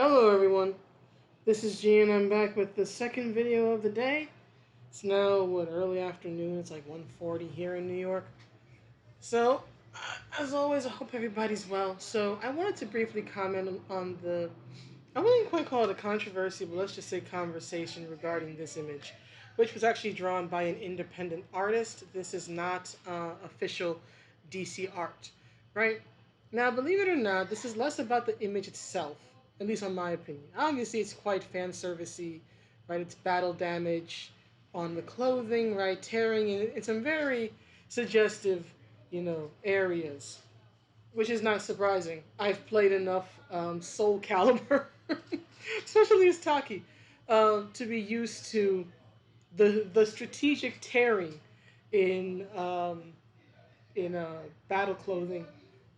Hello everyone, this is G and I'm back with the second video of the day. It's now, early afternoon, it's like 1:40 here in New York. So, as always, I hope everybody's well. So, I wanted to briefly comment on I wouldn't quite call it a controversy, but let's just say conversation regarding this image, which was actually drawn by an independent artist. This is not official DC art, right? Now, believe it or not, this is less about the image itself, at least on my opinion. Obviously, it's quite fan servicey, right? It's battle damage on the clothing, right? Tearing in some very suggestive, areas, which is not surprising. I've played enough Soul Calibur, especially as Taki, to be used to the strategic tearing in battle clothing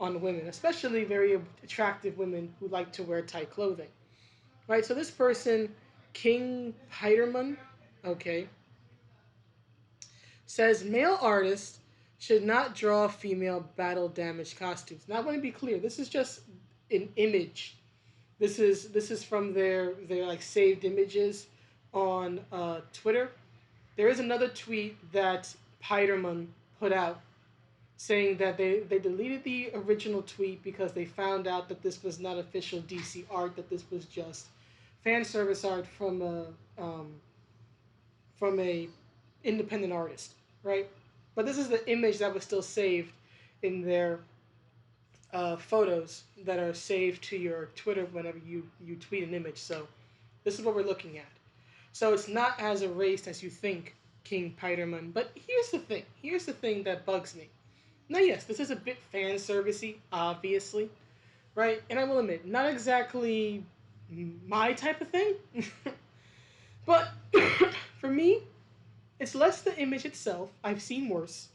on women, especially very attractive women who like to wear tight clothing. Right. So this person, King Piderman, okay, says male artists should not draw female battle damaged costumes. Now I want to be clear. This is just an image. This is from their like saved images on Twitter. There is another tweet that Piderman put out saying that they deleted the original tweet because they found out that this was not official DC art, that this was just fan service art from a independent artist, right? But this is the image that was still saved in their photos that are saved to your Twitter whenever you tweet an image. So this is what we're looking at. So it's not as erased as you think, King Piderman. But here's the thing. Here's the thing that bugs me. Now, yes, this is a bit fan servicey, obviously, right? And I will admit, not exactly my type of thing. But for me, it's less the image itself. I've seen worse.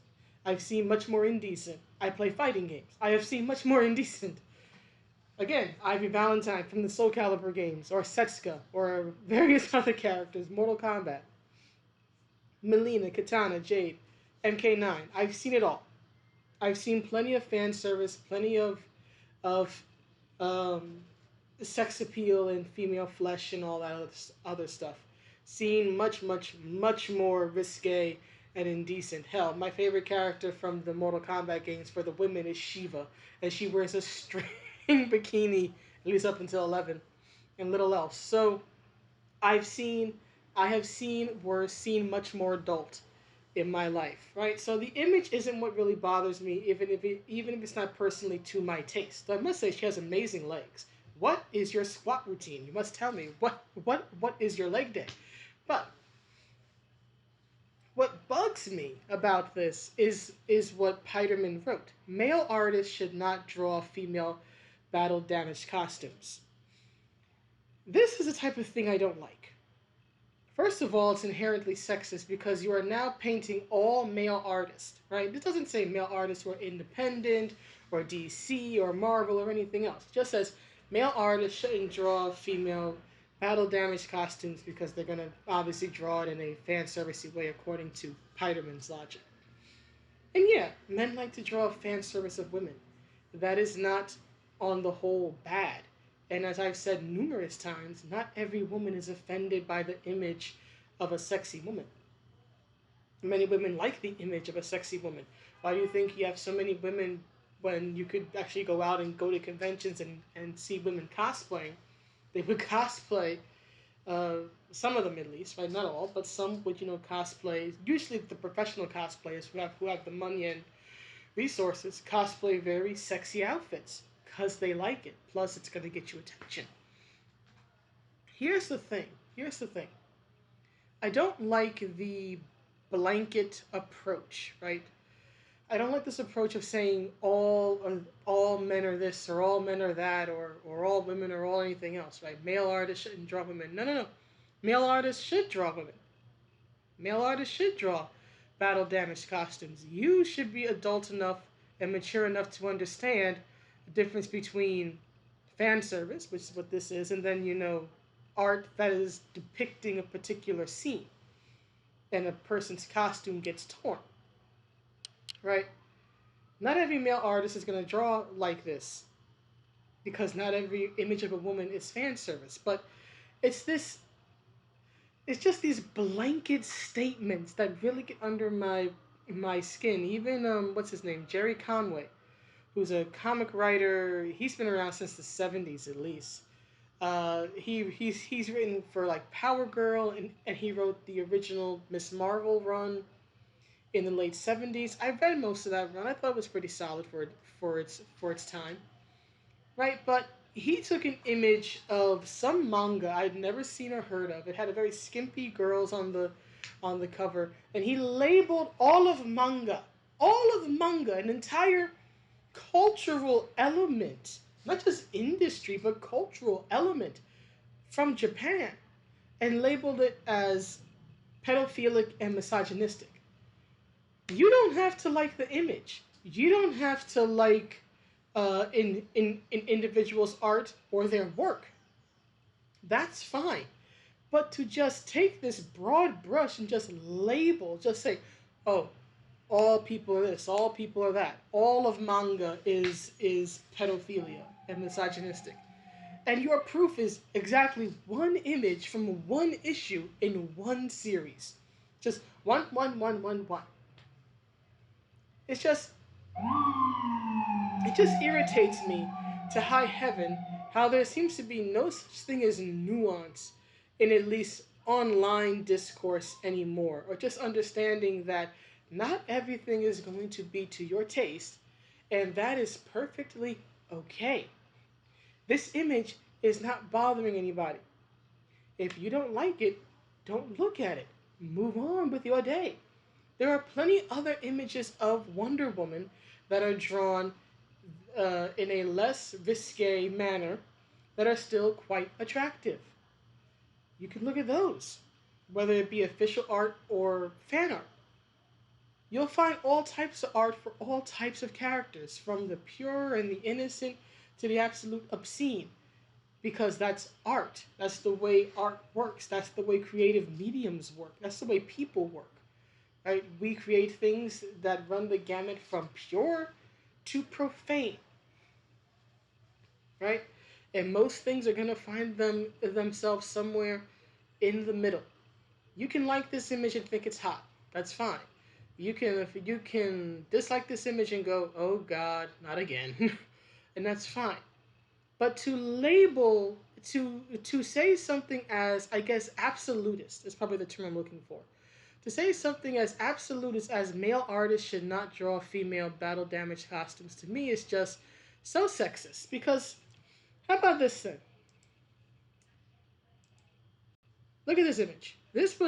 I've seen much more indecent. I play fighting games. I have seen much more indecent. Again, Ivy Valentine from the Soul Calibur games, or Setsuka, or various other characters, Mortal Kombat, Melina, Katana, Jade, MK9. I've seen it all. I've seen plenty of fan service, plenty of um, sex appeal and female flesh and all that other stuff. Seen much, much, much more risque and indecent. Hell, my favorite character from the Mortal Kombat games for the women is Shiva, and she wears a string bikini, at least up until 11, and little else. So I've seen, I have seen worse, seen much more adult in my life, right? So the image isn't what really bothers me, even if it's not personally to my taste. I must say she has amazing legs. What is your squat routine? You must tell me what is your leg day? But what bugs me about this is what Piderman wrote. Male artists should not draw female battle damaged costumes. This is the type of thing I don't like. First of all, it's inherently sexist because you are now painting all male artists, right? This doesn't say male artists who are independent or DC or Marvel or anything else. It just says male artists shouldn't draw female battle damaged costumes because they're going to obviously draw it in a fan servicey way according to Piderman's logic. And yeah, men like to draw fan service of women. That is not on the whole bad. And as I've said numerous times, not every woman is offended by the image of a sexy woman. Many women like the image of a sexy woman. Why do you think you have so many women when you could actually go out and go to conventions and see women cosplaying? They would cosplay, some of them at least, right? Not all, but some would, cosplay. Usually the professional cosplayers who have the money and resources cosplay very sexy outfits because they like it. Plus, it's going to get you attention. Here's the thing. Here's the thing. I don't like the blanket approach, right? I don't like this approach of saying all men are this or all men are that or all women or all anything else, right? Male artists shouldn't draw women. No, no, no. Male artists should draw women. Male artists should draw battle damaged costumes. You should be adult enough and mature enough to understand the difference between fan service, which is what this is, and then art that is depicting a particular scene and a person's costume gets torn. Right? Not every male artist is going to draw like this. because not every image of a woman is fan service. But it's this, it's just these blanket statements that really get under my skin. Even what's his name, Gerry Conway, who's a comic writer. He's been around since the '70s at least. He's written for like Power Girl, and he wrote the original Miss Marvel run in the late '70s. I read most of that run. I thought it was pretty solid for its time, right? But he took an image of some manga I'd never seen or heard of. It had a very skimpy girls on the cover, and he labeled all of manga, an entire cultural element, not just industry, but cultural element from Japan, and labeled it as pedophilic and misogynistic. You don't have to like the image. You don't have to like in individuals' art or their work. That's fine. But to just take this broad brush and just label, just say, oh, all people are this, all people are that. All of manga is pedophilia and misogynistic. And your proof is exactly one image from one issue in one series. Just one. It's just, it just irritates me to high heaven how there seems to be no such thing as nuance in at least online discourse anymore, or just understanding that not everything is going to be to your taste, and that is perfectly okay. This image is not bothering anybody. If you don't like it, don't look at it. Move on with your day. There are plenty other images of Wonder Woman that are drawn in a less risque manner that are still quite attractive. You can look at those, whether it be official art or fan art. You'll find all types of art for all types of characters, from the pure and the innocent to the absolute obscene, because that's art. That's the way art works. That's the way creative mediums work. That's the way people work. Right? We create things that run the gamut from pure to profane. Right? And most things are going to find themselves somewhere in the middle. You can like this image and think it's hot. That's fine. You can dislike this image and go, "Oh God, not again." And that's fine. But to say something as, I guess, absolutist is probably the term I'm looking for. To say something as absolutist as male artists should not draw female battle damaged costumes, to me is just so sexist. Because how about this thing? Look at this image. This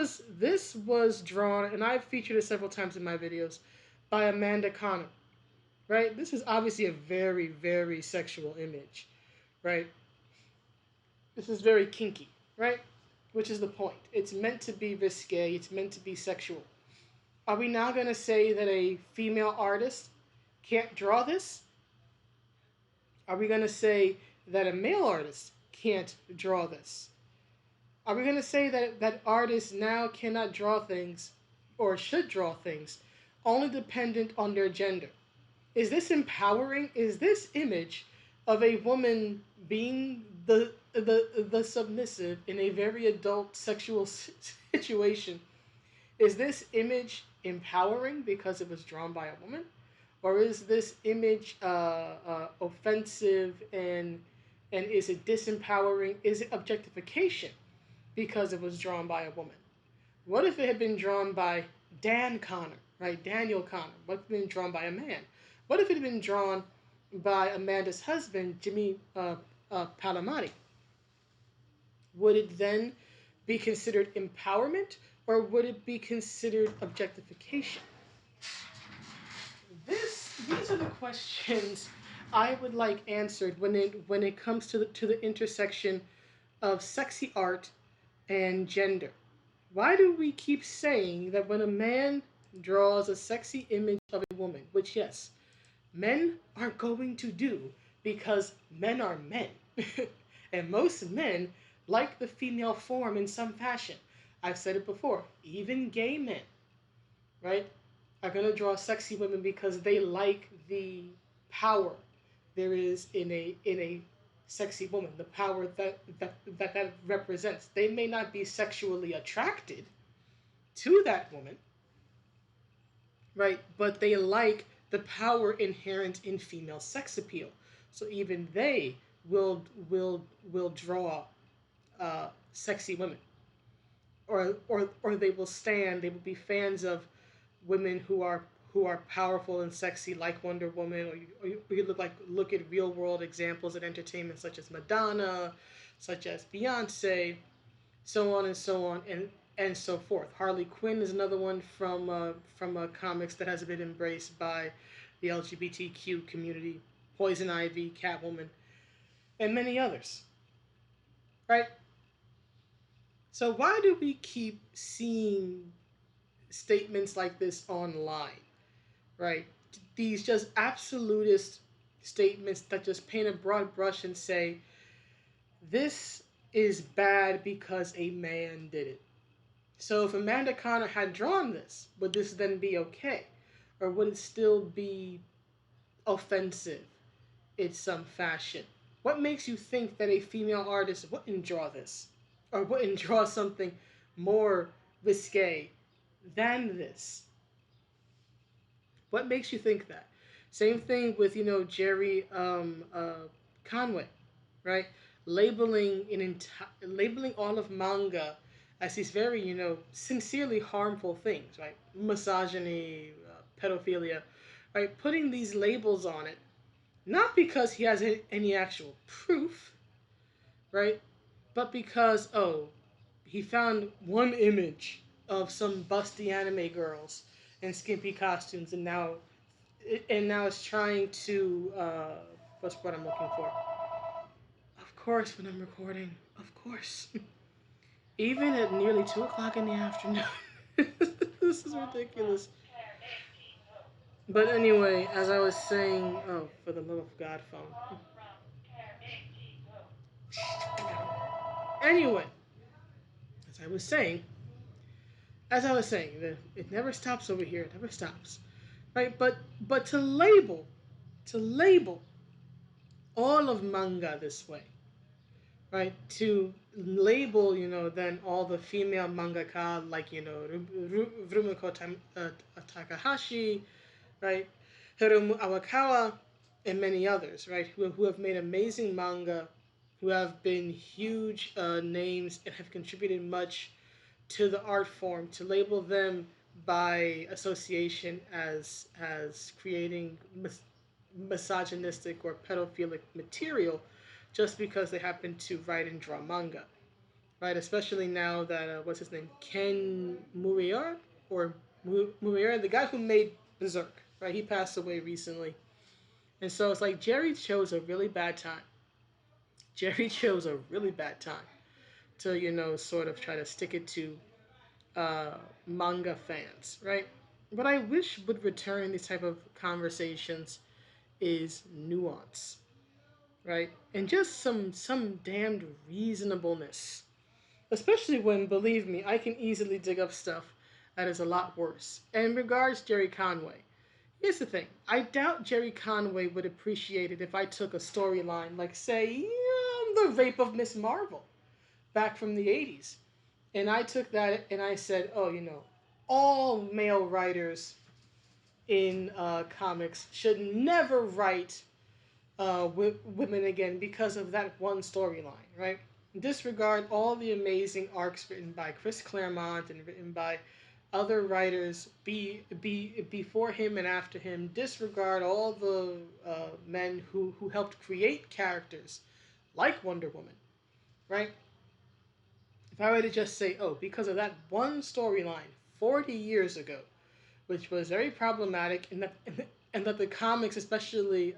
was drawn, and I've featured it several times in my videos, by Amanda Connor. Right? This is obviously a very, very sexual image. Right? This is very kinky. Right? Which is the point. It's meant to be risque. It's meant to be sexual. Are we now going to say that a female artist can't draw this? Are we going to say that a male artist can't draw this? Are we going to say that artists now cannot draw things, or should draw things, only dependent on their gender? Is this empowering? Is this image of a woman being the submissive in a very adult sexual situation, is this image empowering because it was drawn by a woman? Or is this image offensive, and is it disempowering? Is it objectification because it was drawn by a woman? What if it had been drawn by Dan Connor, right? Daniel Connor. What if it had been drawn by a man? What if it had been drawn by Amanda's husband, Jimmy Palamati? Would it then be considered empowerment, or would it be considered objectification? These are the questions I would like answered when it comes to the intersection of sexy art and gender. Why do we keep saying that when a man draws a sexy image of a woman, which yes, men are going to do because men are men, and most men like the female form in some fashion. I've said it before, even gay men, right, are going to draw sexy women because they like the power there is in a sexy woman, the power that represents. They may not be sexually attracted to that woman, right? But they like the power inherent in female sex appeal. So even they will draw sexy women, or they will stand. They will be fans of women who are powerful and sexy, like Wonder Woman, or you look at real world examples in entertainment such as Madonna, such as Beyonce, so on and so on and so forth. Harley Quinn is another one from comics that has been embraced by the LGBTQ community. Poison Ivy, Catwoman, and many others. Right? So why do we keep seeing statements like this online? Right? These just absolutist statements that just paint a broad brush and say this is bad because a man did it. So if Amanda Connor had drawn this, would this then be okay? Or would it still be offensive in some fashion? What makes you think that a female artist wouldn't draw this? Or wouldn't draw something more risque than this? What makes you think that? Same thing with, Gerry Conway, right? Labeling all of manga as these very, sincerely harmful things, right? Misogyny, pedophilia, right? Putting these labels on it, not because he has any actual proof, right? But because, he found one image of some busty anime girls in skimpy costumes, and now it's trying to what's what I'm looking for. Of course, when I'm recording, of course, even at nearly 2 o'clock in the afternoon. This is ridiculous. But anyway, as I was saying, oh, for the love of God, phone. Anyway, as I was saying, it never stops over here. It never stops, right? But to label all of manga this way, right? To label, then all the female mangaka like, Rumiko Takahashi, right? Hiromu Awakawa, and many others, right? Who have made amazing manga, who have been huge names and have contributed much to the art form. To label them by association as creating misogynistic or pedophilic material just because they happen to write and draw manga, right? Especially now that what's his name, Ken Murier or Murier, the guy who made Berserk, right? He passed away recently, and so it's like Gerry chose a really bad time. Gerry chose a really bad time to sort of try to stick it to uh, manga fans, right? What I wish would return these type of conversations is nuance, right? And just some damned reasonableness. Especially when, believe me, I can easily dig up stuff that is a lot worse. And in regards to Gerry Conway, here's the thing. I doubt Gerry Conway would appreciate it if I took a storyline like, say, the rape of Miss Marvel back from the 80s. And I took that and I said, oh, all male writers in comics should never write women again because of that one storyline, right? Disregard all the amazing arcs written by Chris Claremont and written by other writers before him and after him. Disregard all the men who helped create characters like Wonder Woman, right? If I were to just say, oh, because of that one storyline 40 years ago, which was very problematic, and that the comics, especially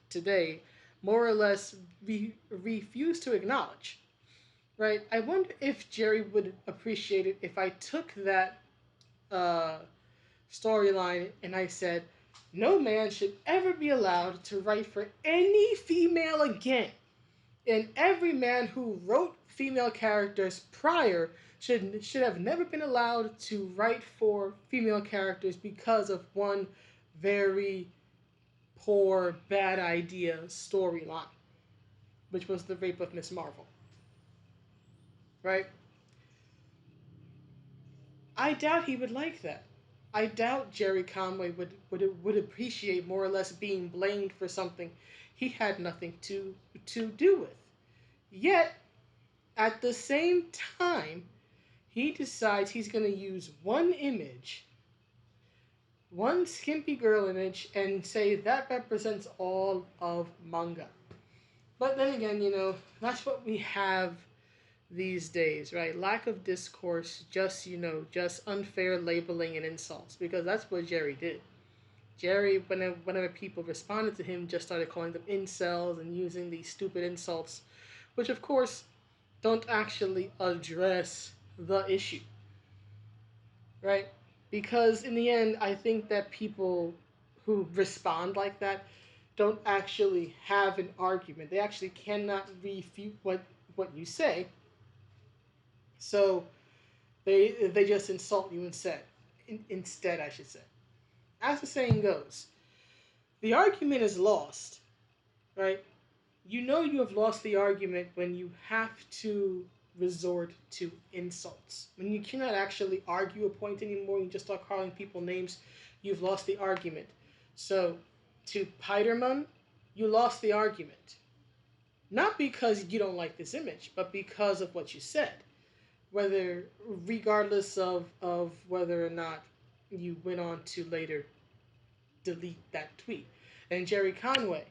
today, more or less refuse to acknowledge, right? I wonder if Gerry would appreciate it if I took that uh, storyline and I said, no man should ever be allowed to write for any female again. And every man who wrote female characters prior should have never been allowed to write for female characters because of one very poor, bad idea storyline. which was the rape of Miss Marvel. Right? I doubt he would like that. I doubt Gerry Conway would appreciate more or less being blamed for something he had nothing to do with. Yet, at the same time, he decides he's going to use one image, one skimpy girl image, and say that represents all of manga. But then again, that's what we have these days, right? Lack of discourse, just unfair labeling and insults, because that's what Gerry did. Gerry, whenever people responded to him, just started calling them incels and using these stupid insults, which of course don't actually address the issue, right? Because in the end, I think that people who respond like that don't actually have an argument. They actually cannot refute what you say. So they just insult you instead. Instead, I should say. As the saying goes, the argument is lost, right? You know you have lost the argument when you have to resort to insults. When you cannot actually argue a point anymore, you just start calling people names, you've lost the argument. So, to Piderman, you lost the argument. Not because you don't like this image, but because of what you said. Regardless of whether or not you went on to later delete that tweet. And Gerry Conway,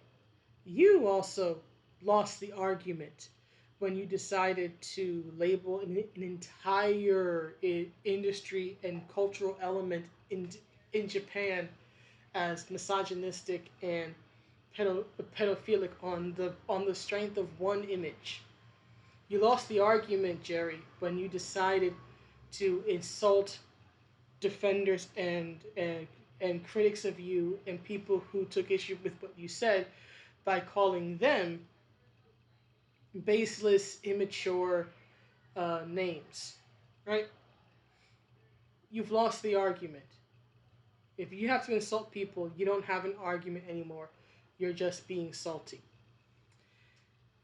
you also lost the argument when you decided to label an entire industry and cultural element in Japan as misogynistic and pedophilic on the strength of one image. You lost the argument, Gerry, when you decided to insult defenders and critics of you and people who took issue with what you said by calling them baseless, immature names, right? You've lost the argument. If you have to insult people, you don't have an argument anymore. You're just being salty.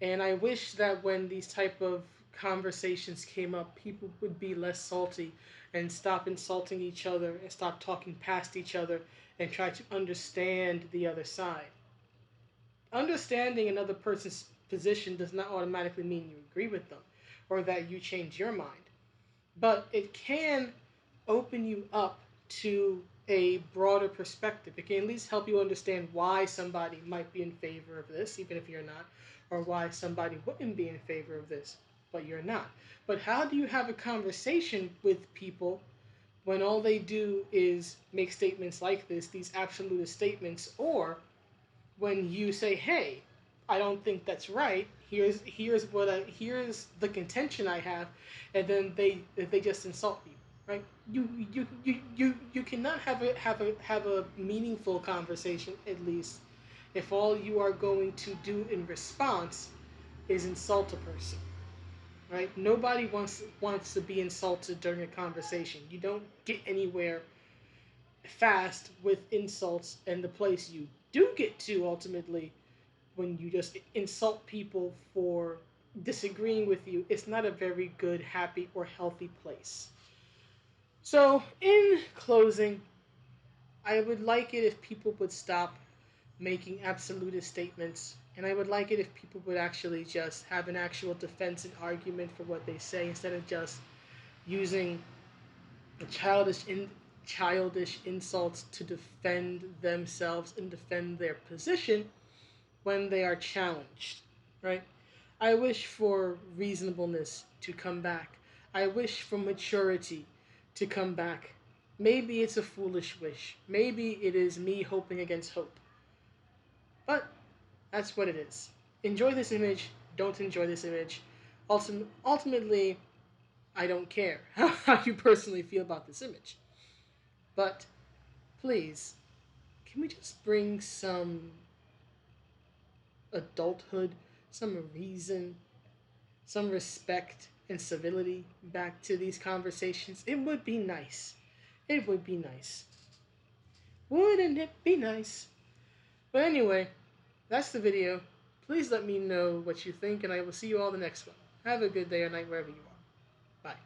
And I wish that when these type of conversations came up, people would be less salty and stop insulting each other and stop talking past each other and try to understand the other side. Understanding another person's position does not automatically mean you agree with them or that you change your mind. But it can open you up to a broader perspective. It can at least help you understand why somebody might be in favor of this, even if you're not, or why somebody wouldn't be in favor of this, but you're not. But how do you have a conversation with people when all they do is make statements like this, these absolutist statements, or when you say, "Hey, I don't think that's right. Here's the contention I have," and then they just insult you, right? You cannot have a meaningful conversation, at least, if all you are going to do in response is insult a person, right? Nobody wants to be insulted during a conversation. You don't get anywhere fast with insults, and the place you do get to ultimately when you just insult people for disagreeing with you, it's not a very good, happy, or healthy place. So, in closing, I would like it if people would stop making absolutist statements, and I would like it if people would actually just have an actual defense and argument for what they say instead of just using childish insults to defend themselves and defend their position when they are challenged, right? I wish for reasonableness to come back. I wish for maturity to come back. Maybe it's a foolish wish. Maybe it is me hoping against hope. But that's what it is. Enjoy this image. Don't enjoy this image. Ultimately, I don't care how you personally feel about this image. But please, can we just bring some adulthood, some reason, some respect and civility back to these conversations? It would be nice. It would be nice. Wouldn't it be nice? But anyway, that's the video. Please let me know what you think, and I will see you all the next one. Have a good day or night wherever you are. Bye.